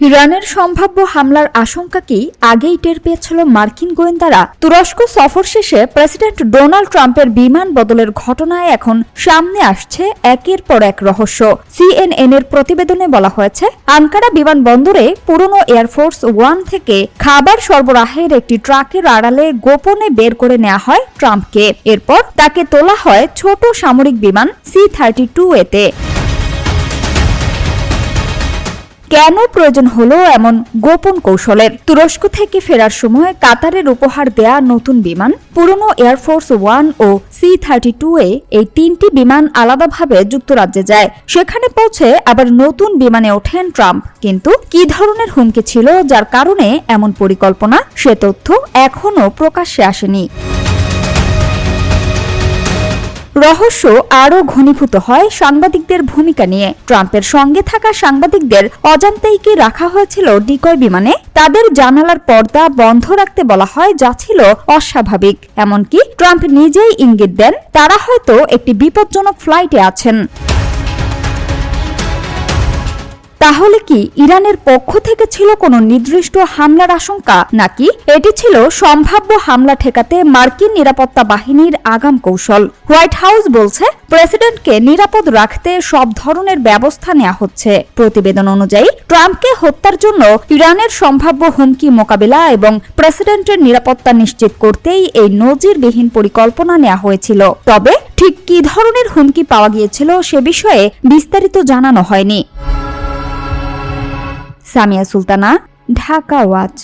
ইরানের সম্ভাব্য হামলার আশঙ্কা কি আগেই টের পেয়েছিল মার্কিন গোয়েন্দারা? তুরস্ক সফর শেষে প্রেসিডেন্ট ডোনাল্ড ট্রাম্পের বিমান বদলের ঘটনায় এখন সামনে আসছে একের পর এক রহস্য। CNN এর প্রতিবেদনে বলা হয়েছে, আঙ্কারা বিমানবন্দরে পুরনো এয়ারফোর্স ওয়ান থেকে খাবার সরবরাহের একটি ট্রাকের আড়ালে গোপনে বের করে নেওয়া হয় ট্রাম্পকে। এরপর তাকে তোলা হয় ছোট সামরিক বিমান C-32A-তে। কেন প্রয়োজন হলো এমন গোপন কৌশলের? তুরস্ক থেকে ফেরার সময় কাতারের উপহার দেয়া নতুন বিমান, পুরনো এয়ারফোর্স ওয়ান ও C-32A এই তিনটি বিমান আলাদাভাবে যুক্তরাজ্যে যায়। সেখানে পৌঁছে আবার নতুন বিমানে ওঠেন ট্রাম্প। কিন্তু কি ধরনের হুমকি ছিল যার কারণে এমন পরিকল্পনা, সে তথ্য এখনও প্রকাশ্যে আসেনি। রহস্য আরও ঘনীভূত হয় সাংবাদিকদের ভূমিকা নিয়ে। ট্রাম্পের সঙ্গে থাকা সাংবাদিকদের অজান্তেই কি রাখা হয়েছিল ডিকয় বিমানে? তাদের জানালার পর্দা বন্ধ রাখতে বলা হয়, যা ছিল অস্বাভাবিক। এমনকি ট্রাম্প নিজেই ইঙ্গিত দেন তারা হয়তো একটি বিপজ্জনক ফ্লাইটে আছেন। তাহলে কি ইরানের পক্ষ থেকে ছিল কোনো নির্দিষ্ট হামলার আশঙ্কা, নাকি এটি ছিল সম্ভাব্য হামলা ঠেকাতে মার্কিন নিরাপত্তা বাহিনীর আগাম কৌশল? হোয়াইট হাউস বলছে, প্রেসিডেন্টকে নিরাপদ রাখতে সব ধরনের ব্যবস্থা নেওয়া হচ্ছে। প্রতিবেদন অনুযায়ী ট্রাম্পকে হত্যার জন্য ইরানের সম্ভাব্য হুমকি মোকাবিলা এবং প্রেসিডেন্টের নিরাপত্তা নিশ্চিত করতেই এই নজিরবিহীন পরিকল্পনা নেওয়া হয়েছিল। তবে ঠিক কী ধরনের হুমকি পাওয়া গিয়েছিল সে বিষয়ে বিস্তারিত জানানো হয়নি। সামিয়া সুলতানা, ঢাকা ওয়াচ।